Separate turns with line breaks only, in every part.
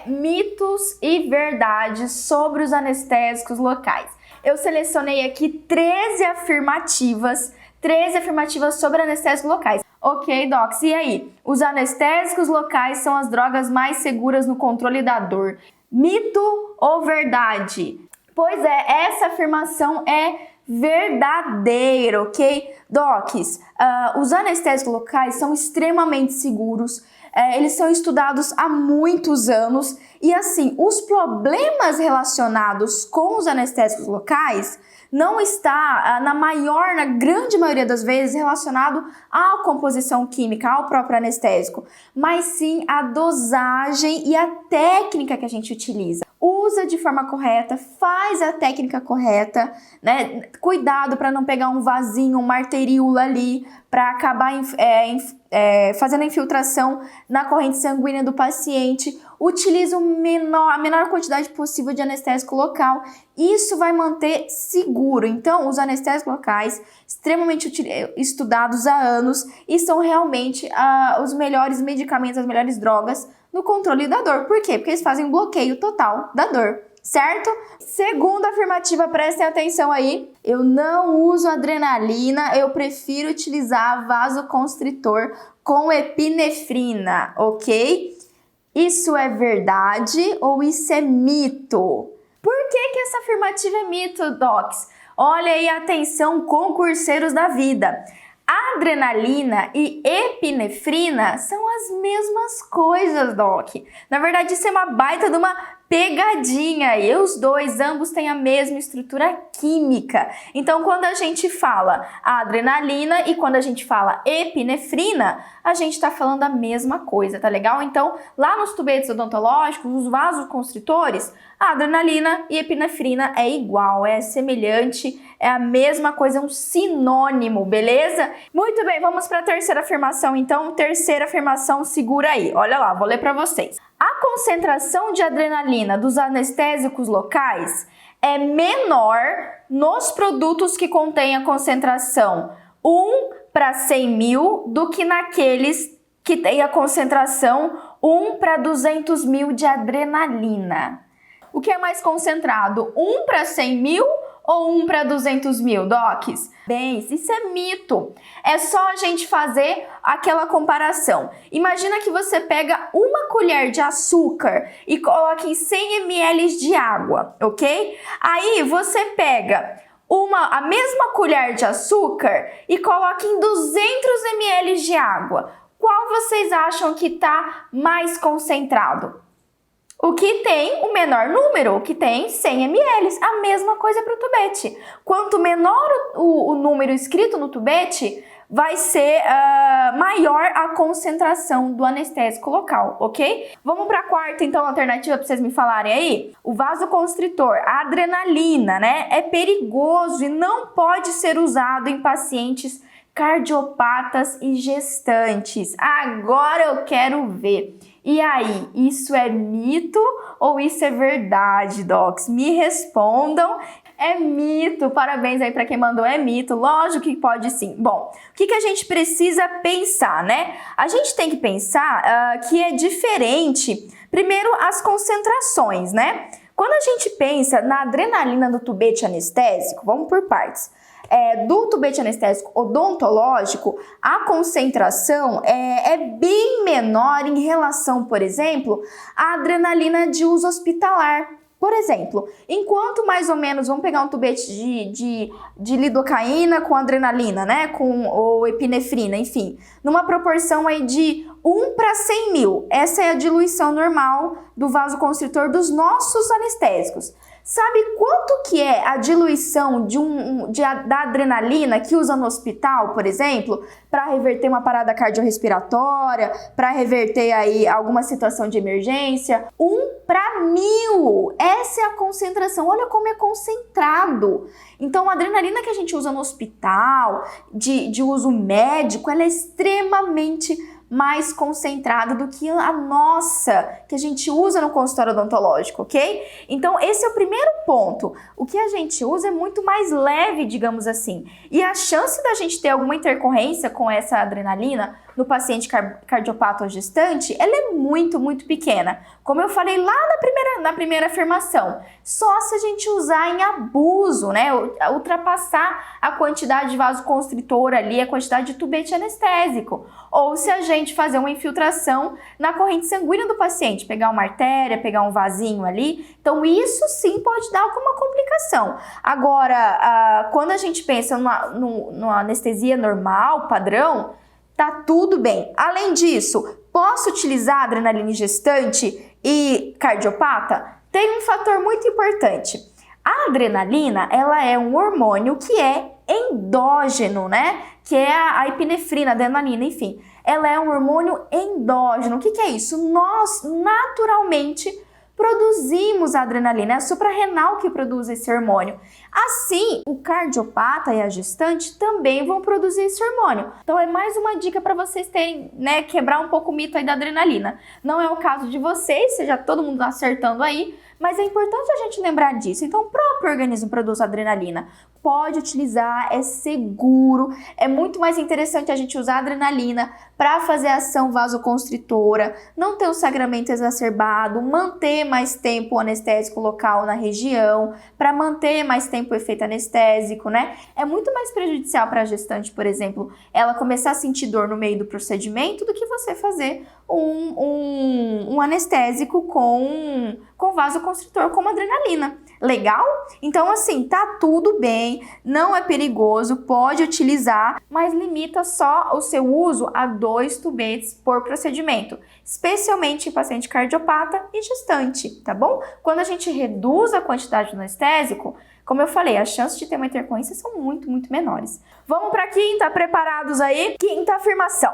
mitos e verdades sobre os anestésicos locais. Eu selecionei aqui 13 afirmativas sobre anestésicos locais. Ok, docs, e aí? Os anestésicos locais são as drogas mais seguras no controle da dor. Mito ou verdade? Pois é, essa afirmação é verdadeira, ok? Docs, os anestésicos locais são extremamente seguros, eles são estudados há muitos anos e assim, os problemas relacionados com os anestésicos locais não está, na grande maioria das vezes, relacionado à composição química, ao próprio anestésico, mas sim à dosagem e à técnica que a gente utiliza. Usa de forma correta, faz a técnica correta, né? Cuidado para não pegar um vasinho, uma arteríola ali, para acabar fazendo a infiltração na corrente sanguínea do paciente. Utiliza a menor quantidade possível de anestésico local. Isso vai manter seguro. Então, os anestésicos locais, extremamente estudados há anos, e são realmente os melhores medicamentos, as melhores drogas no controle da dor. Por quê? Porque eles fazem um bloqueio total da dor, certo? Segunda afirmativa, prestem atenção aí. Eu não uso adrenalina, eu prefiro utilizar vasoconstritor com epinefrina, ok? Isso é verdade ou isso é mito? Por que essa afirmativa é mito, docs? Olha aí, atenção, concurseiros da vida. Adrenalina e epinefrina são as mesmas coisas, doc. Na verdade, isso é uma baita de uma pegadinha e os dois, ambos têm a mesma estrutura química. Então, quando a gente fala adrenalina e quando a gente fala epinefrina, a gente está falando a mesma coisa, tá legal? Então, lá nos tubetes odontológicos, os vasoconstritores, a adrenalina e epinefrina é igual, é semelhante, é a mesma coisa, é um sinônimo, beleza? Muito bem, vamos para a terceira afirmação, então. Terceira afirmação, segura aí. Olha lá, vou ler para vocês. A concentração de adrenalina dos anestésicos locais é menor nos produtos que contêm a concentração 1 para 100 mil do que naqueles que têm a concentração 1 para 200 mil de adrenalina. O que é mais concentrado? 1 para 100 mil ou 1 para 200 mil, docs? Bem, isso é mito. É só a gente fazer aquela comparação. Imagina que você pega uma colher de açúcar e coloca em 100 ml de água, ok? Aí você pega a mesma colher de açúcar e coloca em 200 ml de água. Qual vocês acham que está mais concentrado? O que tem o menor número, o que tem 100 ml. A mesma coisa para o tubete. Quanto menor o número escrito no tubete, vai ser maior a concentração do anestésico local, ok? Vamos para a quarta, então, alternativa para vocês me falarem aí. O vasoconstritor, a adrenalina, né? É perigoso e não pode ser usado em pacientes cardiopatas e gestantes. Agora eu quero ver. E aí, isso é mito ou isso é verdade, docs? Me respondam. É mito. Parabéns aí para quem mandou, é mito. Lógico que pode sim. Bom, o que a gente precisa pensar, né? A gente tem que pensar que é diferente, primeiro, as concentrações, né? Quando a gente pensa na adrenalina do tubete anestésico, vamos por partes. Do tubete anestésico odontológico, a concentração é bem menor em relação, por exemplo, à adrenalina de uso hospitalar. Por exemplo, enquanto mais ou menos, vamos pegar um tubete de lidocaína com adrenalina, né, ou epinefrina, enfim, numa proporção aí de 1 para 100 mil. Essa é a diluição normal do vasoconstritor dos nossos anestésicos. Sabe quanto que é a diluição da adrenalina que usa no hospital, por exemplo, para reverter uma parada cardiorrespiratória, para reverter aí alguma situação de emergência? 1 para 1000! Essa é a concentração. Olha como é concentrado. Então, a adrenalina que a gente usa no hospital, de uso médico, ela é extremamente mais concentrada do que a nossa, que a gente usa no consultório odontológico, ok? Então, esse é o primeiro ponto. O que a gente usa é muito mais leve, digamos assim. E a chance da gente ter alguma intercorrência com essa adrenalina no paciente cardiopata ou gestante, ela é muito, muito pequena. Como eu falei lá na primeira afirmação, só se a gente usar em abuso, né? Ultrapassar a quantidade de vasoconstritor ali, a quantidade de tubete anestésico. Ou se a gente fazer uma infiltração na corrente sanguínea do paciente, pegar uma artéria, pegar um vasinho ali. Então, isso sim pode dar alguma complicação. Agora, quando a gente pensa numa anestesia normal, padrão, tá tudo bem. Além disso, posso utilizar adrenalina em gestante e cardiopata? Tem um fator muito importante. A adrenalina, ela é um hormônio que é endógeno, né? Que é a epinefrina, a adrenalina, enfim. Ela é um hormônio endógeno. O que é isso? Nós, naturalmente, produzimos a adrenalina, é a suprarrenal que produz esse hormônio. Assim, o cardiopata e a gestante também vão produzir esse hormônio. Então é mais uma dica para vocês terem, né, quebrar um pouco o mito aí da adrenalina. Não é o caso de vocês, seja todo mundo acertando aí, mas é importante a gente lembrar disso. Então o próprio organismo produz adrenalina. Pode utilizar, é seguro, é muito mais interessante a gente usar a adrenalina para fazer a ação vasoconstritora, não ter um sangramento exacerbado, manter mais tempo o anestésico local na região, para manter mais tempo o efeito anestésico, né? É muito mais prejudicial para a gestante, por exemplo, ela começar a sentir dor no meio do procedimento do que você fazer um anestésico com vasoconstritor, como adrenalina. Legal? Então, assim, tá tudo bem, não é perigoso, pode utilizar, mas limita só o seu uso a 2 tubetes por procedimento, especialmente em paciente cardiopata e gestante, tá bom? Quando a gente reduz a quantidade do anestésico, como eu falei, as chances de ter uma intercorrência são muito, muito menores. Vamos para a quinta, preparados aí? Quinta afirmação.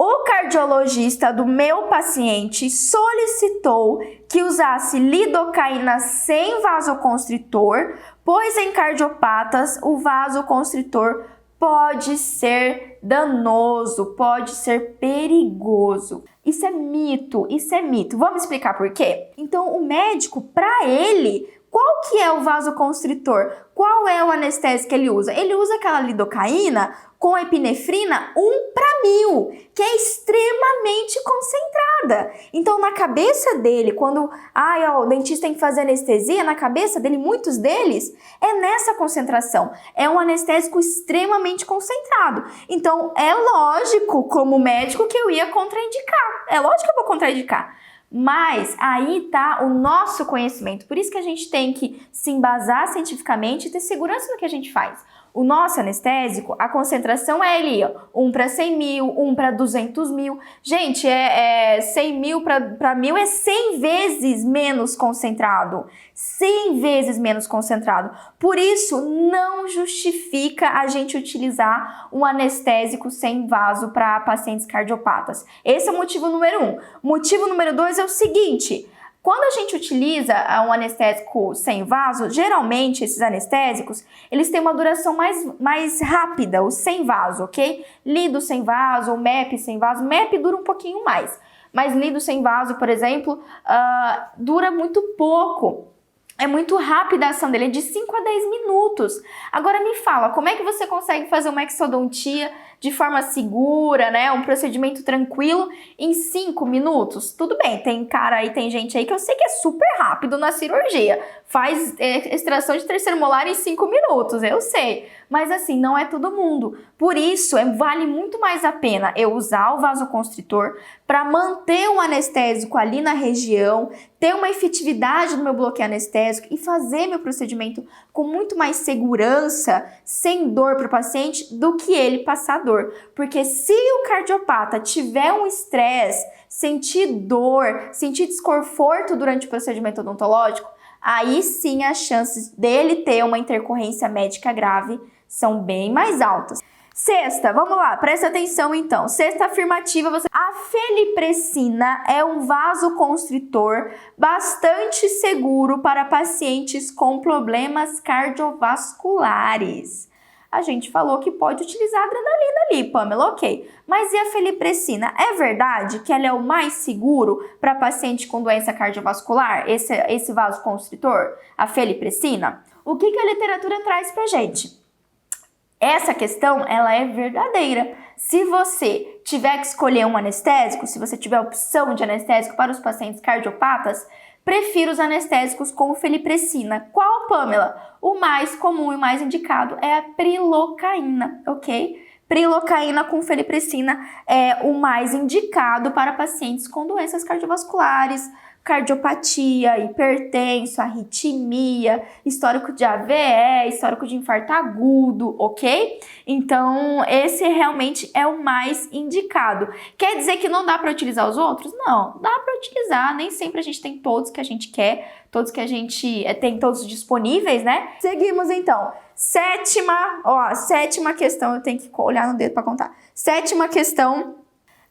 O cardiologista do meu paciente solicitou que usasse lidocaína sem vasoconstritor, pois em cardiopatas o vasoconstritor pode ser danoso, pode ser perigoso. Isso é mito, isso é mito. Vamos explicar por quê? Então, o médico, para ele, qual que é o vasoconstritor? Qual é o anestésico que ele usa? Ele usa aquela lidocaína com epinefrina 1:1000, que é extremamente concentrada. Então, na cabeça dele, quando o dentista tem que fazer anestesia, na cabeça dele, muitos deles, é nessa concentração. É um anestésico extremamente concentrado. Então, é lógico, como médico, que eu ia contraindicar. É lógico que eu vou contraindicar. Mas aí tá o nosso conhecimento. Por isso que a gente tem que se embasar cientificamente e ter segurança no que a gente faz. O nosso anestésico, a concentração é ali, ó, 1:100.000, 1:200.000. Gente, 100.000 para 1.000 é 100 vezes menos concentrado. 100 vezes menos concentrado. Por isso, não justifica a gente utilizar um anestésico sem vaso para pacientes cardiopatas. Esse é o motivo número 1. Motivo número 2 é o seguinte: quando a gente utiliza um anestésico sem vaso, geralmente esses anestésicos, eles têm uma duração mais rápida, o sem vaso, ok? Lido sem vaso, ou MEP sem vaso. MEP dura um pouquinho mais, mas lido sem vaso, por exemplo, dura muito pouco. É muito rápida a ação dele, é de 5 a 10 minutos. Agora me fala, como é que você consegue fazer uma exodontia de forma segura, né? Um procedimento tranquilo em 5 minutos? Tudo bem, tem gente aí que eu sei que é super rápido na cirurgia. Faz extração de terceiro molar em 5 minutos, eu sei. Mas assim, não é todo mundo. Por isso, vale muito mais a pena eu usar o vasoconstritor para manter um anestésico ali na região, ter uma efetividade no meu bloqueio anestésico e fazer meu procedimento com muito mais segurança, sem dor para o paciente, do que ele passar dor. Porque se o cardiopata tiver um estresse, sentir dor, sentir desconforto durante o procedimento odontológico, aí sim as chances dele ter uma intercorrência médica grave são bem mais altas. Sexta, vamos lá, presta atenção então. Sexta afirmativa, a felipressina é um vasoconstritor bastante seguro para pacientes com problemas cardiovasculares. A gente falou que pode utilizar a adrenalina ali, Pamela, ok. Mas e a felipressina? É verdade que ela é o mais seguro para paciente com doença cardiovascular, esse vasoconstritor, a felipressina? O que a literatura traz pra gente? Essa questão, ela é verdadeira. Se você tiver que escolher um anestésico, se você tiver opção de anestésico para os pacientes cardiopatas, prefiro os anestésicos com felipressina. Qual, Pamela? O mais comum e mais indicado é a prilocaína, ok? Prilocaína com felipressina é o mais indicado para pacientes com doenças cardiovasculares, cardiopatia, hipertenso, arritmia, histórico de AVE, histórico de infarto agudo, ok? Então, esse realmente é o mais indicado. Quer dizer que não dá para utilizar os outros? Não, dá para utilizar, nem sempre a gente tem todos que a gente quer, todos que a gente tem todos disponíveis, né? Seguimos então. Sétima questão, eu tenho que olhar no dedo para contar. Sétima questão,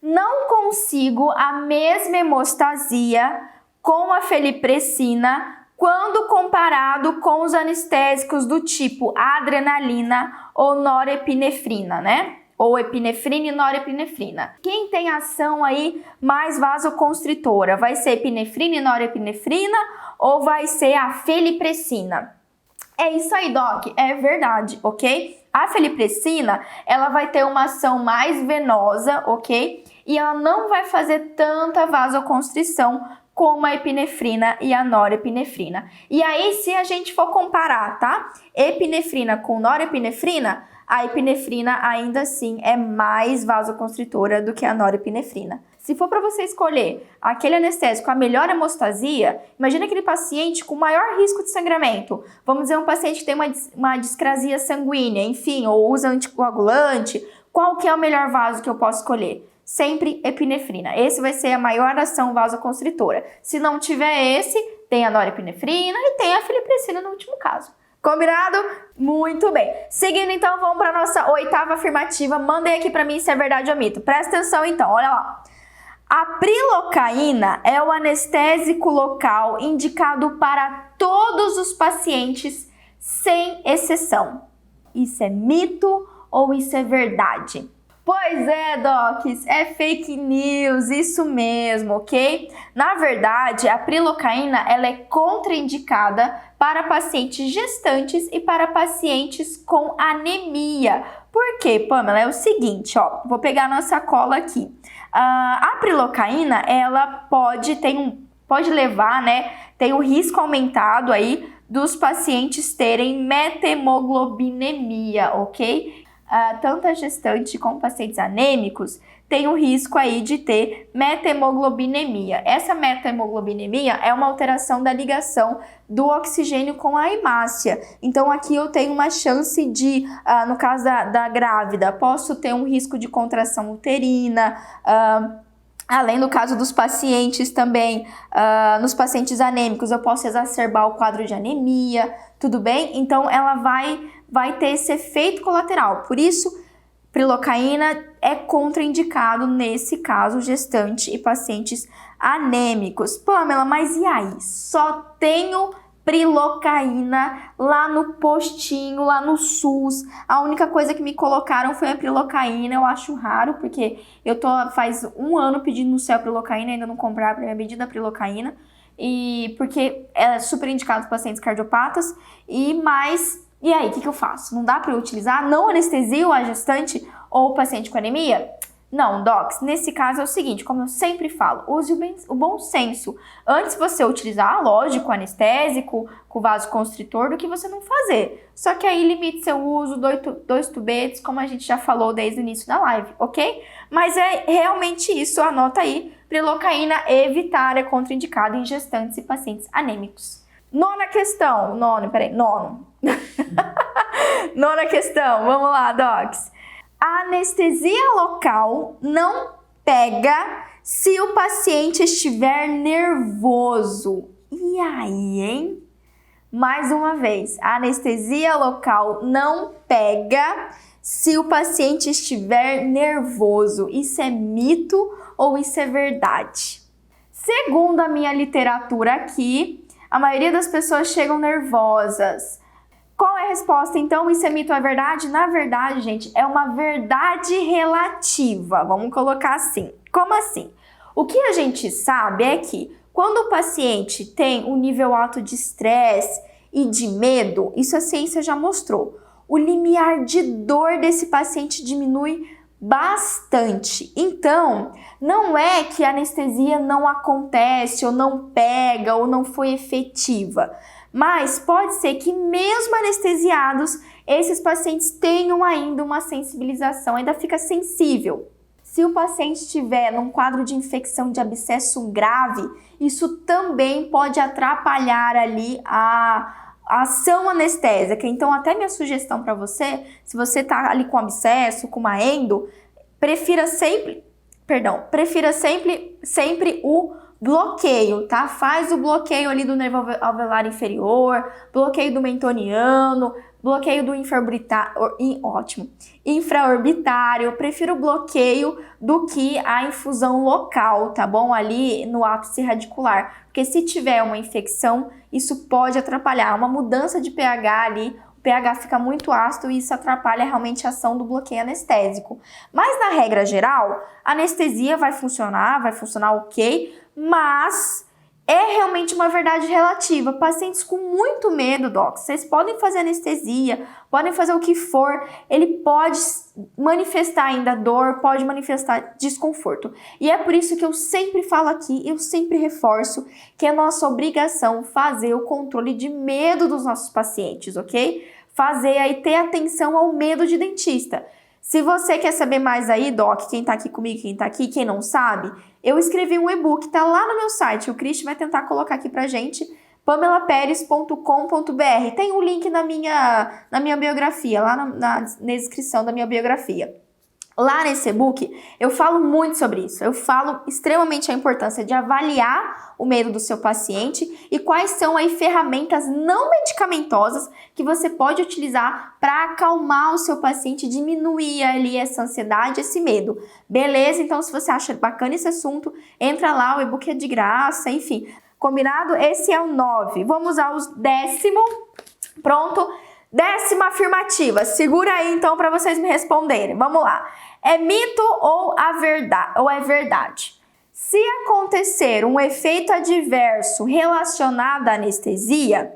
não consigo a mesma hemostasia com a felipressina quando comparado com os anestésicos do tipo adrenalina ou norepinefrina, né? Ou epinefrina e norepinefrina. Quem tem ação aí mais vasoconstritora? Vai ser epinefrina e norepinefrina ou vai ser a felipressina? É isso aí, Doc, é verdade, ok? A felipressina, ela vai ter uma ação mais venosa, ok? E ela não vai fazer tanta vasoconstrição como a epinefrina e a norepinefrina. E aí, se a gente for comparar, tá? Epinefrina com norepinefrina, a epinefrina ainda assim é mais vasoconstritora do que a norepinefrina. Se for para você escolher aquele anestésico com a melhor hemostasia, imagina aquele paciente com maior risco de sangramento. Vamos dizer, um paciente que tem uma discrasia sanguínea, enfim, ou usa anticoagulante. Qual que é o melhor vaso que eu posso escolher? Sempre epinefrina. Esse vai ser a maior ação vasoconstritora. Se não tiver esse, tem a norepinefrina e tem a felipressina no último caso. Combinado? Muito bem. Seguindo então, vamos para a nossa oitava afirmativa. Mandem aqui para mim se é verdade ou mito. Presta atenção então, olha lá. A prilocaína é o anestésico local indicado para todos os pacientes, sem exceção. Isso é mito ou isso é verdade? Pois é, docs, é fake news, isso mesmo, ok? Na verdade, a prilocaína ela é contraindicada para pacientes gestantes e para pacientes com anemia. Por quê, Pamela? É o seguinte, ó, vou pegar a nossa cola aqui. A prilocaína, ela pode levar, né, tem o risco aumentado aí dos pacientes terem metemoglobinemia, ok? Tanto a gestante como pacientes anêmicos tem o risco aí de ter metemoglobinemia. Essa metemoglobinemia é uma alteração da ligação do oxigênio com a hemácia. Então aqui eu tenho uma chance de, no caso da grávida, posso ter um risco de contração uterina, além do caso dos pacientes também, nos pacientes anêmicos, eu posso exacerbar o quadro de anemia, tudo bem? Então ela vai ter esse efeito colateral. Por isso, prilocaína é contraindicado nesse caso gestante e pacientes anêmicos. Pamela, mas e aí? Só tenho prilocaína lá no postinho, lá no SUS. A única coisa que me colocaram foi a prilocaína. Eu acho raro, porque eu tô faz um ano pedindo no céu prilocaína, ainda não compraram a minha medida prilocaína. E porque é super indicado para pacientes cardiopatas. E aí, o que eu faço? Não dá para eu utilizar? Não anestesio a gestante ou o paciente com anemia? Não, docs, nesse caso é o seguinte, como eu sempre falo, use o bom senso. Antes você utilizar, lógico, anestésico, com vasoconstritor, do que você não fazer. Só que aí limite seu uso, dois tubetes, como a gente já falou desde o início da live, ok? Mas é realmente isso, anota aí, prilocaína evitar é contraindicado em gestantes e pacientes anêmicos. Nona questão, nono. Nona questão, vamos lá, docs. A anestesia local não pega se o paciente estiver nervoso. E aí, hein? Mais uma vez, a anestesia local não pega se o paciente estiver nervoso. Isso é mito ou isso é verdade? Segundo a minha literatura aqui, a maioria das pessoas chegam nervosas. Qual é a a resposta, então, isso é mito ou é verdade? Na verdade, gente, é uma verdade relativa. Vamos colocar assim. Como assim? O que a gente sabe é que quando o paciente tem um nível alto de estresse e de medo, isso a ciência já mostrou, o limiar de dor desse paciente diminui bastante. Então, não é que a anestesia não acontece, ou não pega, ou não foi efetiva, mas pode ser que mesmo anestesiados, esses pacientes tenham ainda uma sensibilização, ainda fica sensível. Se o paciente estiver num quadro de infecção de abscesso grave, isso também pode atrapalhar ali a ação anestésica. Então, até minha sugestão para você, se você tá ali com abscesso, com uma endo, prefira sempre o bloqueio, tá? Faz o bloqueio ali do nervo alveolar inferior, bloqueio do mentoniano, bloqueio do infraorbitário. Eu prefiro o bloqueio do que a infusão local, tá bom? Ali no ápice radicular. Porque se tiver uma infecção, isso pode atrapalhar. Uma mudança de pH ali, o pH fica muito ácido e isso atrapalha realmente a ação do bloqueio anestésico. Mas na regra geral, a anestesia vai funcionar ok, mas é realmente uma verdade relativa. Pacientes com muito medo, docs, vocês podem fazer anestesia, podem fazer o que for, ele pode manifestar ainda dor, pode manifestar desconforto. E é por isso que eu sempre falo aqui, eu sempre reforço que é nossa obrigação fazer o controle de medo dos nossos pacientes, ok? Fazer aí, ter atenção ao medo de dentista. Se você quer saber mais aí, doc, quem tá aqui comigo, quem tá aqui, quem não sabe, eu escrevi um e-book, tá lá no meu site, o Cristian vai tentar colocar aqui pra gente, pamelaperes.com.br. Tem um link na minha biografia, lá na descrição da minha biografia. Lá nesse e-book, eu falo muito sobre isso. Eu falo extremamente a importância de avaliar o medo do seu paciente e quais são aí ferramentas não medicamentosas que você pode utilizar para acalmar o seu paciente, diminuir ali essa ansiedade, esse medo. Beleza? Então, se você acha bacana esse assunto, entra lá, o e-book é de graça, enfim. Combinado? Esse é o 9. Vamos ao 10º. Pronto? 10ª afirmativa. Segura aí então para vocês me responderem. Vamos lá. É mito ou é verdade? Se acontecer um efeito adverso relacionado à anestesia,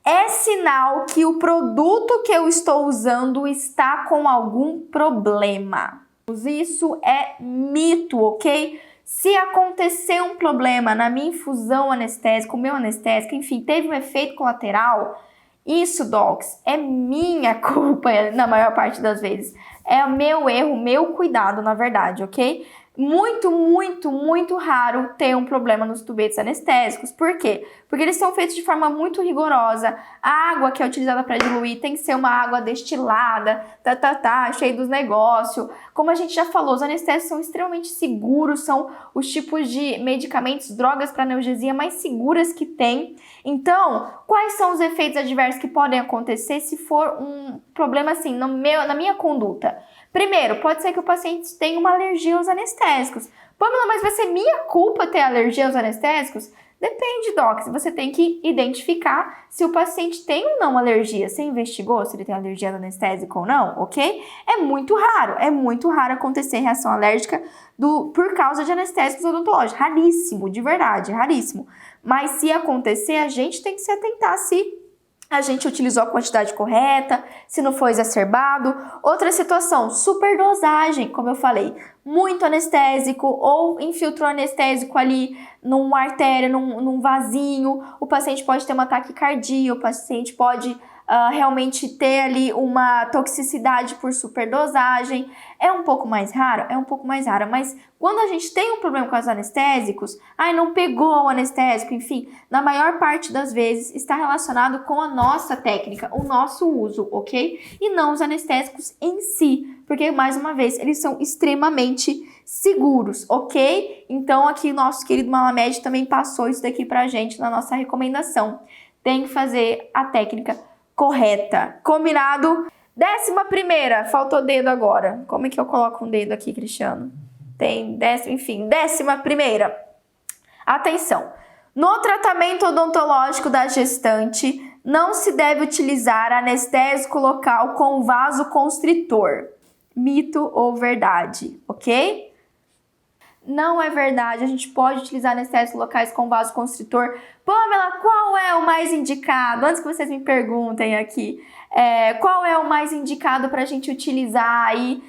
é sinal que o produto que eu estou usando está com algum problema. Isso é mito, ok? Se acontecer um problema na minha infusão anestésica, o meu anestésico, enfim, teve um efeito colateral, isso, docs, é minha culpa na maior parte das vezes. É o meu erro, meu cuidado, na verdade, ok? Muito, muito, muito raro ter um problema nos tubetes anestésicos. Por quê? Porque eles são feitos de forma muito rigorosa. A água que é utilizada para diluir tem que ser uma água destilada, cheia dos negócios. Como a gente já falou, os anestésicos são extremamente seguros, são os tipos de medicamentos, drogas para analgesia mais seguras que tem. Então, quais são os efeitos adversos que podem acontecer se for um problema assim na minha conduta? Primeiro, pode ser que o paciente tenha uma alergia aos anestésicos. Pamela, mas vai ser minha culpa ter alergia aos anestésicos? Depende, doc. Você tem que identificar se o paciente tem ou não alergia. Você investigou se ele tem alergia ao anestésico ou não, ok? É muito raro acontecer reação alérgica por causa de anestésicos odontológicos. Raríssimo, de verdade, raríssimo. Mas se acontecer, a gente tem que se atentar se a gente utilizou a quantidade correta, se não foi exacerbado. Outra situação, superdosagem, como eu falei, muito anestésico ou infiltrou anestésico ali numa artéria, num vasinho, o paciente pode ter uma taquicardia, o paciente pode realmente ter ali uma toxicidade por superdosagem. É um pouco mais raro? É um pouco mais raro, mas quando a gente tem um problema com os anestésicos, não pegou o anestésico, enfim, na maior parte das vezes está relacionado com a nossa técnica, o nosso uso, ok? E não os anestésicos em si, porque, mais uma vez, eles são extremamente seguros, ok? Então, aqui o nosso querido Malamed também passou isso daqui pra gente na nossa recomendação. Tem que fazer a técnica correta. Combinado? 11ª, faltou dedo agora. Como é que eu coloco um dedo aqui, Cristiano? Tem 11ª. Atenção! No tratamento odontológico da gestante, Não se deve utilizar anestésico local com vasoconstritor. Mito ou verdade, ok? Não é verdade, a gente pode utilizar anestésicos locais com vasoconstritor. Pamela, qual é o mais indicado? Antes que vocês me perguntem aqui, qual é o mais indicado para a gente utilizar aí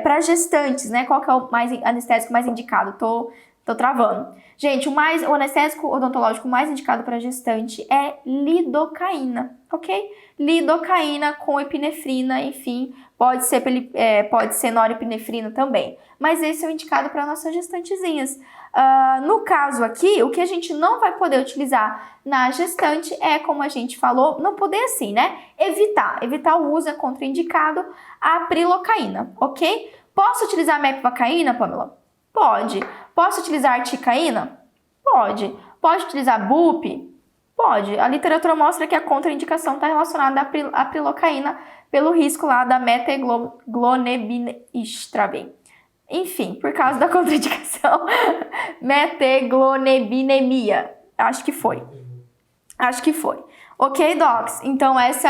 para gestantes, né? Qual que é o anestésico mais indicado? Tô travando. Gente, o anestésico odontológico mais indicado para gestante é lidocaína, ok? Lidocaína com epinefrina, enfim, pode ser norepinefrina também. Mas esse é o indicado para nossas gestantezinhas. No caso aqui, o que a gente não vai poder utilizar na gestante é, como a gente falou, não poder assim, né? Evitar o uso, é contraindicado a prilocaína, ok? Posso utilizar mepvacaína, Pamela? Pode. Posso utilizar articaína? Pode. Pode utilizar BUP? Pode. A literatura mostra que a contraindicação está relacionada à prilocaína pelo risco lá da meteglonebinstraben. Enfim, por causa da contraindicação, meteglonebinemia. Acho que foi. Ok, docs? Então essa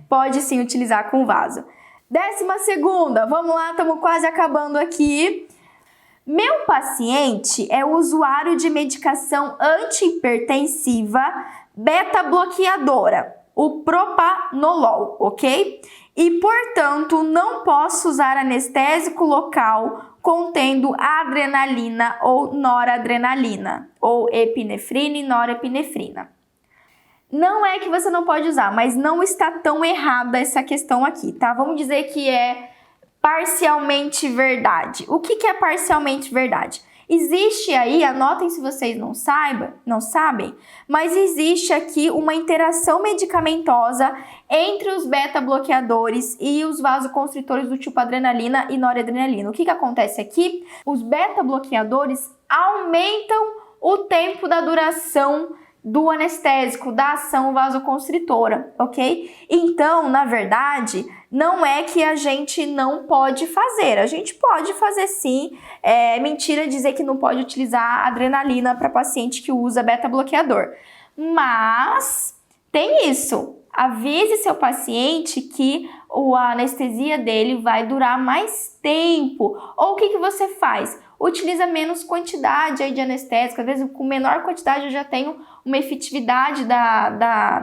pode sim utilizar com vaso. 12ª, vamos lá, estamos quase acabando aqui. Meu paciente é usuário de medicação antihipertensiva beta-bloqueadora, o propranolol, ok? E, portanto, não posso usar anestésico local contendo adrenalina ou noradrenalina, ou epinefrina e norepinefrina. Não é que você não pode usar, mas não está tão errada essa questão aqui, tá? Vamos dizer que é parcialmente verdade. O que é parcialmente verdade? Existe aí, anotem se vocês não sabem, mas existe aqui uma interação medicamentosa entre os beta-bloqueadores e os vasoconstritores do tipo adrenalina e noradrenalina. O que acontece aqui? Os beta-bloqueadores aumentam o tempo da duração do anestésico, da ação vasoconstritora, ok? Então, na verdade, não é que a gente não pode fazer. A gente pode fazer sim. É mentira dizer que não pode utilizar adrenalina para paciente que usa beta-bloqueador. Mas tem isso. Avise seu paciente que a anestesia dele vai durar mais tempo. Ou o que você faz? Utiliza menos quantidade aí de anestésico. Às vezes, com menor quantidade, eu já tenho uma efetividade da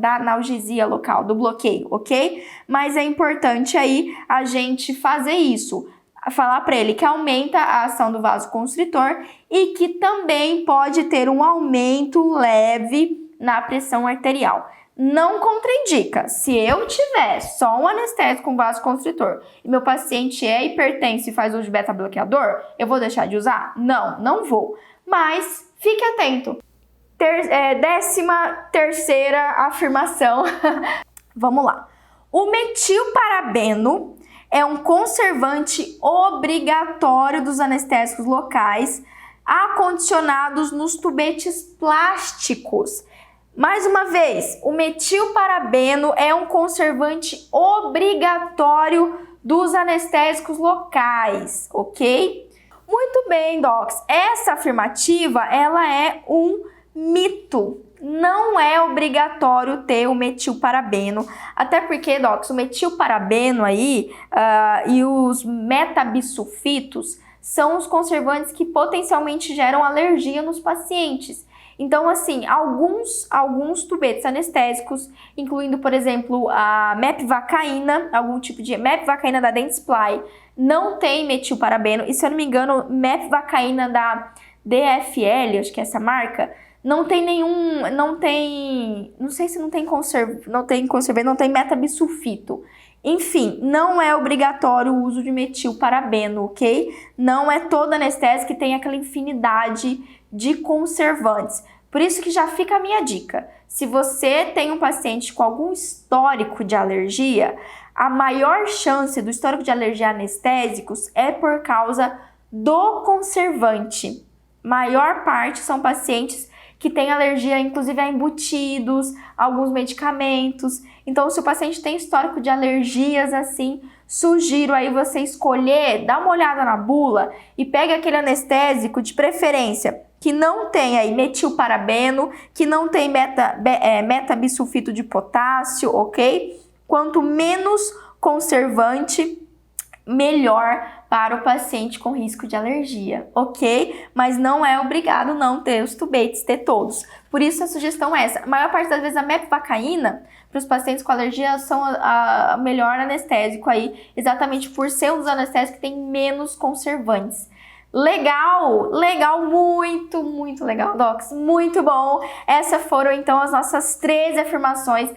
analgesia local, do bloqueio, ok? Mas é importante aí a gente fazer isso. Falar para ele que aumenta a ação do vasoconstritor e que também pode ter um aumento leve na pressão arterial. Não contraindica. Se eu tiver só um anestésico com vasoconstritor e meu paciente é hipertenso e faz uso de beta-bloqueador, eu vou deixar de usar? Não vou. Mas fique atento. 13ª afirmação. Vamos lá. O metilparabeno é um conservante obrigatório dos anestésicos locais acondicionados nos tubetes plásticos. Mais uma vez, o metilparabeno é um conservante obrigatório dos anestésicos locais, ok? Muito bem, docs. Essa afirmativa, ela é um mito. Não é obrigatório ter o metilparabeno, até porque, docs, o metilparabeno aí e os metabisulfitos são os conservantes que potencialmente geram alergia nos pacientes. Então, assim, alguns tubetes anestésicos, incluindo, por exemplo, a mepvacaína, algum tipo de mepvacaína da Dentsply, não tem metilparabeno. E se eu não me engano, mepvacaína da DFL, acho que é essa marca, não tem não sei se não tem conservante, não tem metabisulfito. Enfim, não é obrigatório o uso de metilparabeno, ok? Não é todo anestésico que tem aquela infinidade de conservantes. Por isso que já fica a minha dica. Se você tem um paciente com algum histórico de alergia, a maior chance do histórico de alergia a anestésicos é por causa do conservante. Maior parte são pacientes que têm alergia, inclusive a embutidos, alguns medicamentos. Então, se o paciente tem histórico de alergias assim, sugiro aí você escolher, dá uma olhada na bula e pega aquele anestésico de preferência que não tem aí metilparabeno, que não tem metabisulfito de potássio, ok? Quanto menos conservante, melhor para o paciente com risco de alergia, ok? Mas não é obrigado não ter os tubates, ter todos. Por isso a sugestão é essa. A maior parte das vezes a mepivacaína para os pacientes com alergia são a melhor anestésico aí, exatamente por ser um dos anestésicos que tem menos conservantes. Legal, legal, muito legal, Docs, muito bom. Essas foram então as nossas 13 afirmações